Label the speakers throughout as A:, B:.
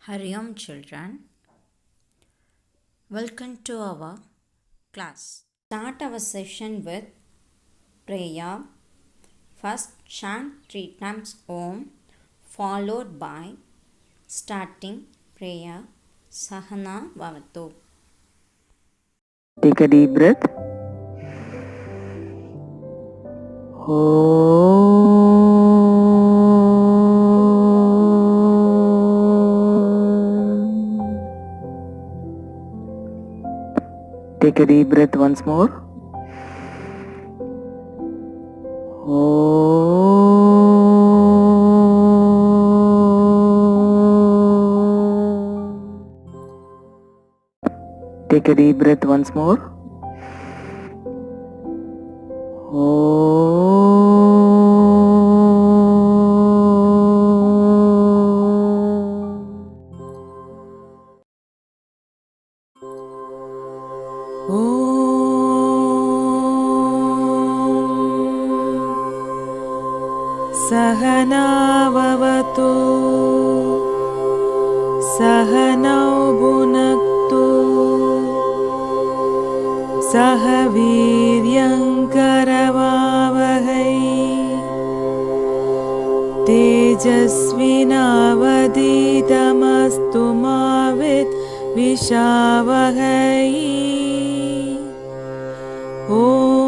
A: Hari Om children, welcome to our class. Start our session with prayer. First chant 3 times Om followed by starting prayer Sahana Bhavatu.
B: Take a deep breath. Take a deep breath once more. Take a deep breath once more.
C: सहना भवतु सहनौ भुनक्तु सह वीर्यङ्करवावहै तेजस्विनावधीतमस्तु मा विद्विषावहै ॐ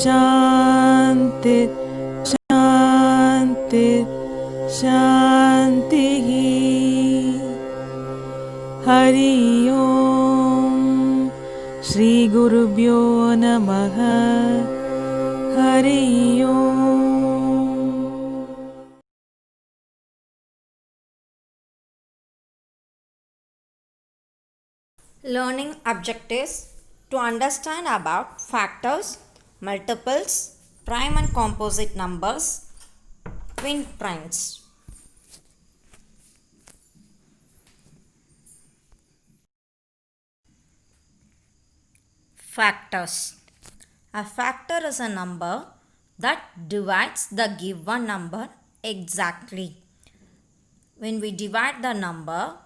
C: शान्ति शान्ति शान्तिः हरि ओम श्री गुरुभ्यो नमः हरि ओम
A: Learning objectives to understand about factors, multiples, prime and composite numbers, twin primes. Factors. A factor is a number that divides the given number exactly. When we divide the number,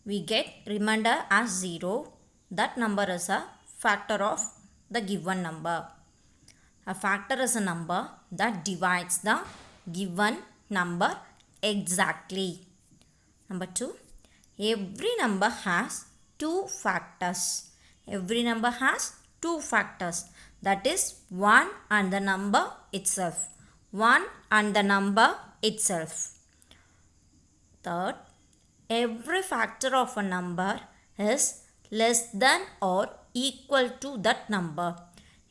A: we get remainder as 0. That number is a factor of the given number. A factor is a number that divides the given number exactly. Number 2. Every number has two factors. Every number has two factors. That is 1 and the number itself. 1 and the number itself. Third, every factor of a number is less than or equal to that number.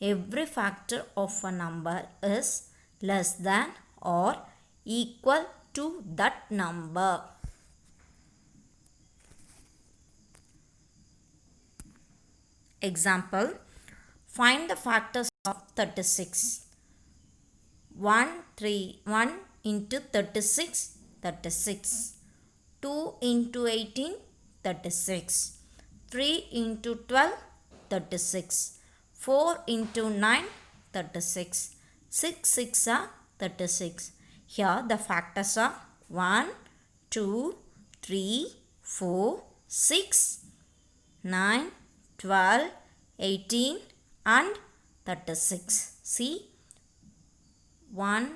A: Every factor of a number is less than or equal to that number. Example, find the factors of 36. 1 into 36, 36. 2 into 18, 36. 3 into 12, 36. 4 into 9, 36. 6 6 are 36. Here the factors are 1, 2, 3, 4, 6, 9, 12, 18 and 36. See, 1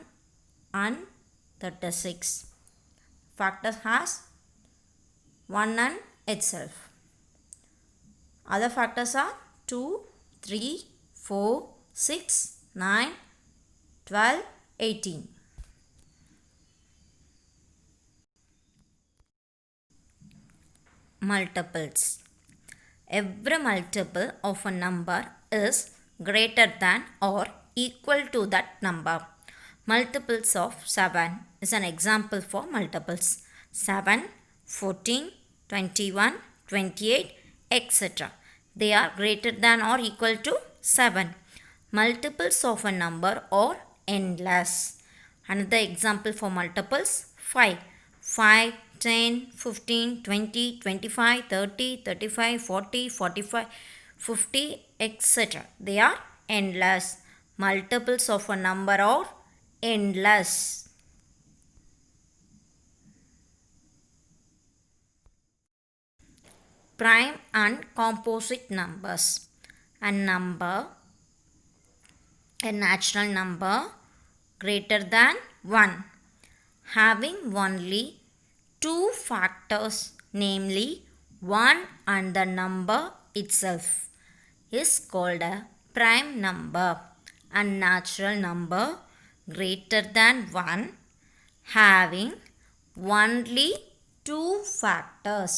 A: and 36. Factor has 1 and itself. Other factors are 2, 3, 4, 6, 9, 12, 18. Multiples. Every multiple of a number is greater than or equal to that number. Multiples of 7 is an example for multiples. 7, 14, 21, 28, etc. They are greater than or equal to 7. Multiples of a number are endless. Another example for multiples, 5. 5, 10, 15, 20, 25, 30, 35, 40, 45, 50, etc. They are endless. Multiples of a number are endless. prime and composite numbers. A number, a natural number greater than 1, having only two factors, namely 1 and the number itself, is called a prime number. A natural number greater than 1 having only two factors,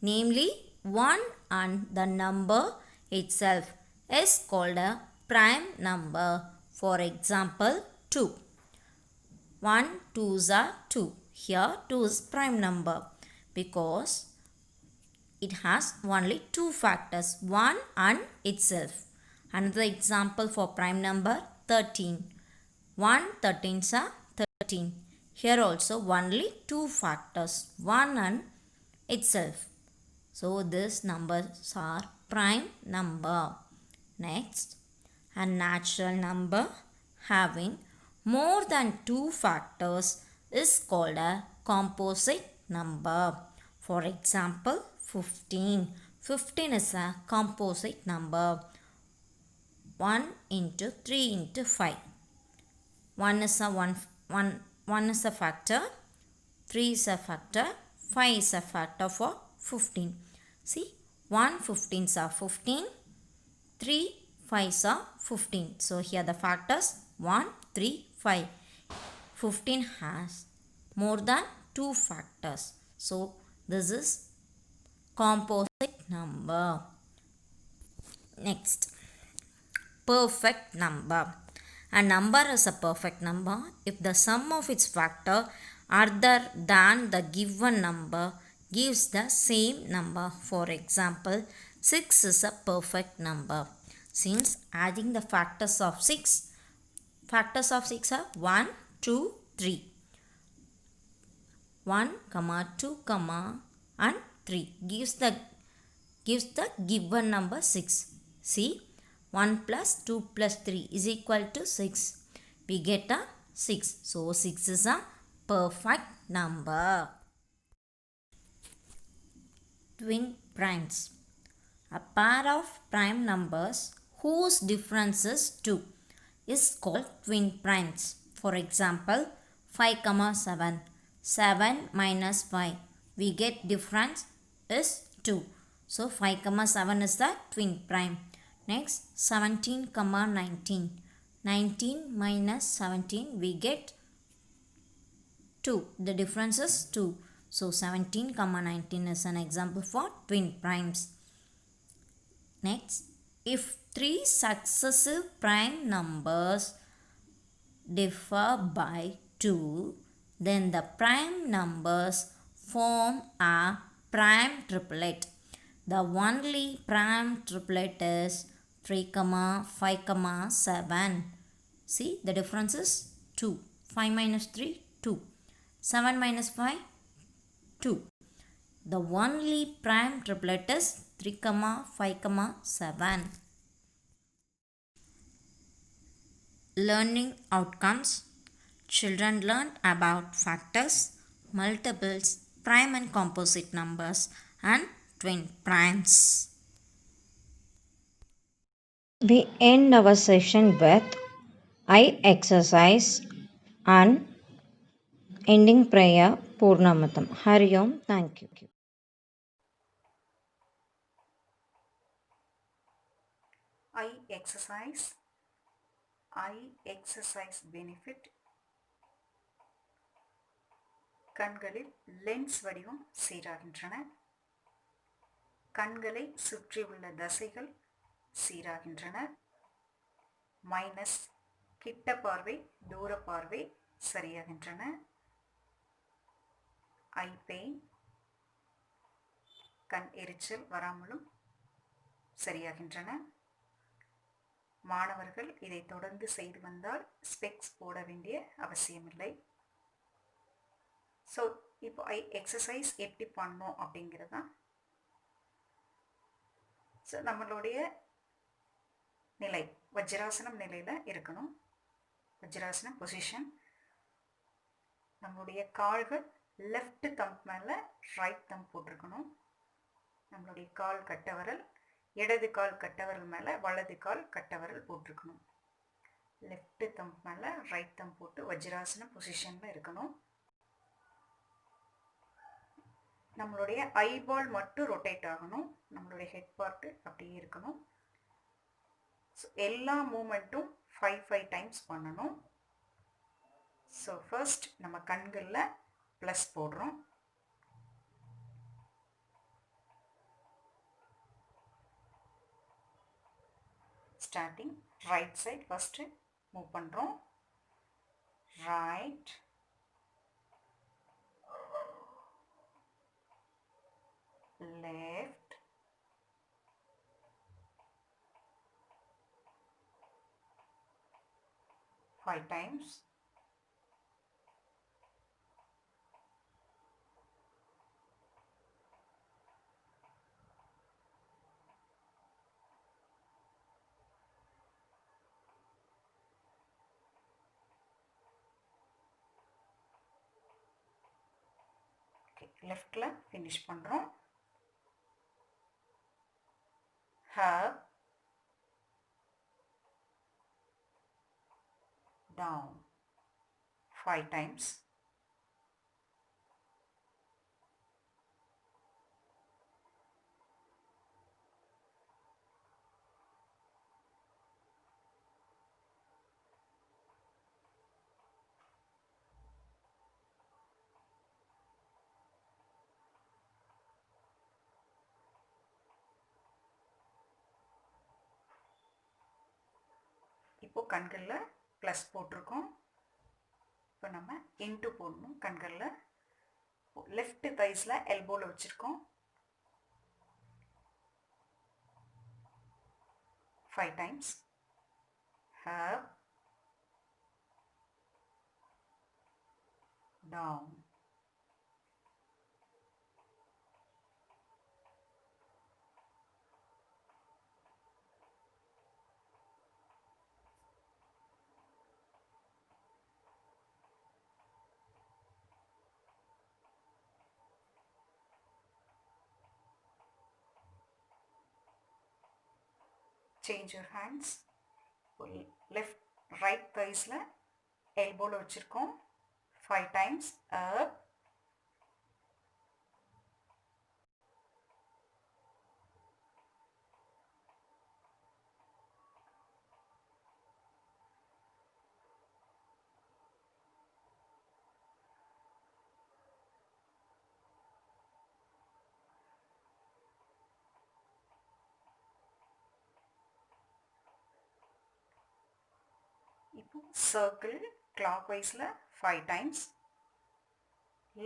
A: namely 1 and the number itself, is called a prime number. For example, 2. 1 2s are 2. Here 2 is prime number because it has only two factors, 1 and itself. Another example for prime number, 13. 1 13s are 13. Here also only two factors, 1 and itself. So these numbers are prime number. Next, a natural number having more than two factors is called a composite number. For example, 15. 15 is a composite number. 1 into 3 into 5. 1 is a factor, 3 is a factor, 5 is a factor for 15. See, 1 15s are 15, 3 5s are 15. So here the factors 1, 3, 5. 15 has more than two factors. So this is composite number. Next, perfect number. A number is a perfect number if the sum of its factor other than the given number gives the same number. For example, 6 is a perfect number since adding the factors of 6 are 1, 2, 3. 1, 2, and 3 gives the given number 6. See, 1 plus 2 plus 3 is equal to 6. We get a 6. So 6 is a perfect number. Twin primes. A pair of prime numbers whose difference is 2 is called twin primes. For example, 5, 7. 7 minus 5. We get difference is 2. So 5, 7 is the twin prime. Next, 17, 19. 19 minus 17, we get 2. The difference is 2. So 17, 19 is an example for twin primes. Next, if three successive prime numbers differ by 2, then the prime numbers form a prime triplet. The only prime triplet is 3, 5, 7. See, the difference is 2. 5 minus 3, 2. 7 minus 5, 2. The only prime triplet is 3, 5, 7. Learning outcomes. Children learned about factors, multiples, prime and composite numbers, and twin primes. We end our session with eye exercise and ending prayer Purnamatam. Hari Om. Thank you.
D: Eye exercise. Eye exercise benefit. கண்களில் lens வடிவம் சீராகின்றன. கண்களை சுற்றியுள்ள தசைகள் சீராகின்றன. Minus கிட்ட பார்வை, தூர பார்வை சரியாகின்றன. ஐ pain, கண் எரிச்சல் வராமலும் சரியாகின்றன. மாணவர்கள் இதை தொடர்ந்து செய்து வந்தால் ஸ்பெக்ஸ் போட வேண்டிய அவசியமில்லை. ஸோ இப்போ ஐ எக்ஸசைஸ் எப்படி பண்ணோம் அப்படிங்கிறது தான். ஸோ நம்மளுடைய நிலை வஜ்ராசனம் நிலையில் இருக்கணும். வஜ்ராசனம் பொசிஷன். நம்மளுடைய கால்கள் லெஃப்ட் தம்ப் மேலே ரைட் தம்ப் போட்டிருக்கணும். நம்மளுடைய கால் கட்டவரல் இடது கால் கட்டவரல் மேலே வலது கால் கட்டவரல் போட்டிருக்கணும். லெஃப்ட் தம்ப் மேலே ரைட் தம்ப் போட்டு வஜ்ராசன பொசிஷனில் இருக்கணும். நம்மளுடைய ஐபால் மட்டும் ரொட்டேட் ஆகணும். நம்மளுடைய ஹெட் பார்ட்டு அப்படியே இருக்கணும். ஸோ எல்லா மூமெண்ட்டும் 5 டைம்ஸ் பண்ணணும். ஸோ ஃபர்ஸ்ட் நம்ம கண்களில் ப்ளஸ் போடுறோம். Starting right side first move பண்ணுறோம். ரைட், left, five times, லெஃப்டில் ஃபினிஷ் பண்ணுறோம். Up, down, 5 times. இப்போ கண்களில் ப்ளஸ் போட்டிருக்கோம். இப்போ நம்ம இன்ட்டு போடணும். கண்களில் லெஃப்ட் தைஸில் எல்போவில் வச்சுருக்கோம். 5 times. Up, down, change your hands. Left right தைஸில் எல்போவில் வச்சுருக்கோம். 5 times. Up, இப்போ சர்க்கிள் கிளாக் வைஸில் 5 times.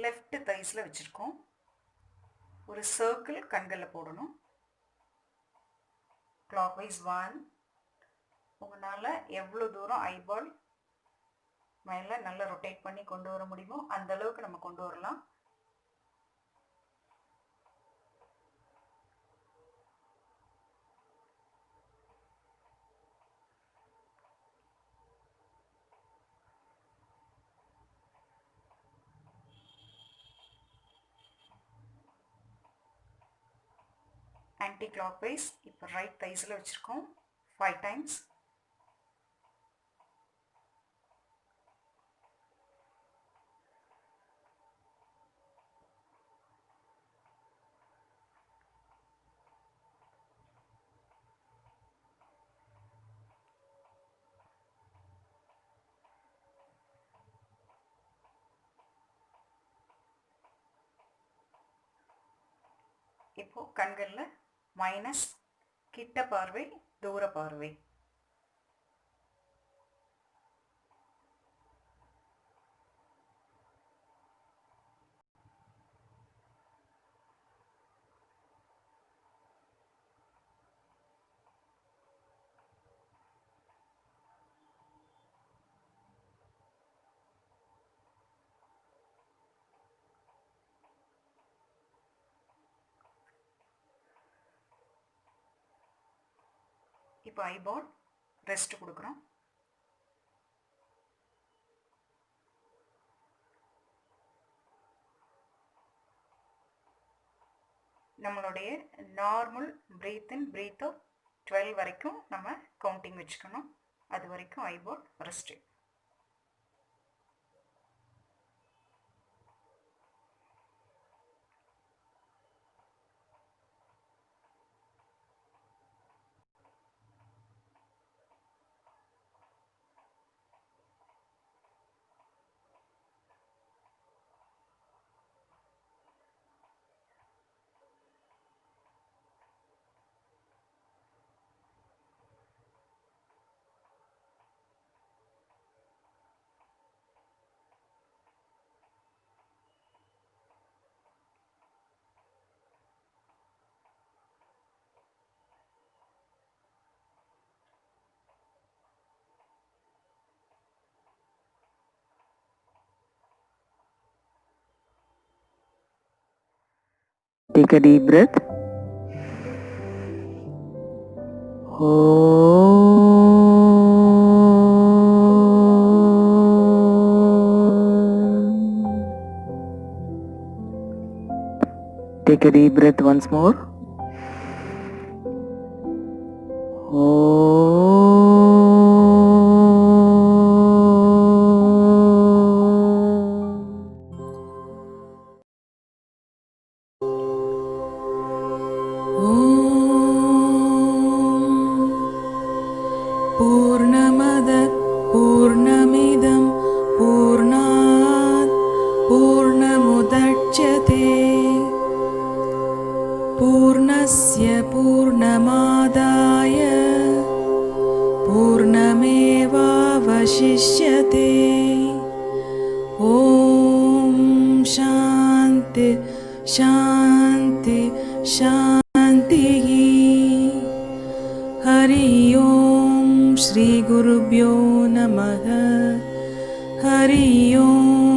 D: லெஃப்ட் தைஸில் வச்சுருக்கோம். ஒரு சர்க்கிள் கண்களில் போடணும். Clockwise 1. உங்களால் எவ்வளோ தூரம் ஐபால் மேலே நல்லா ரொட்டேட் பண்ணி கொண்டு வர முடியுமோ அந்த அளவுக்கு நம்ம கொண்டு வரலாம். ஆன்டி கிளாக் வைஸ் இப்போ ரைட் தைஸில் வச்சுருக்கோம். 5 times. இப்போ கண்களில் மைனஸ் கிட்ட பார்வை, தூர பார்வை. இப்போ ஐபால் ரெஸ்ட் கொடுக்குறோம். நம்மளுடைய normal breath in breathe out 12 வரைக்கும் நம்ம கவுண்டிங் வச்சுக்கணும். அது வரைக்கும் eyeball rest.
B: Take a deep breath. Take a deep breath once more.
C: पूर्णमद पूर्णमिदं पूर्णात् पूर्णमुदच्यते पूर्णस्य पूर्णमादाय पूर्णमेवावशिष्यते ॐ शान्ति शान्ति शान्तिः हरि ओम श्री गुरुभ्यो नमः हरि ओम।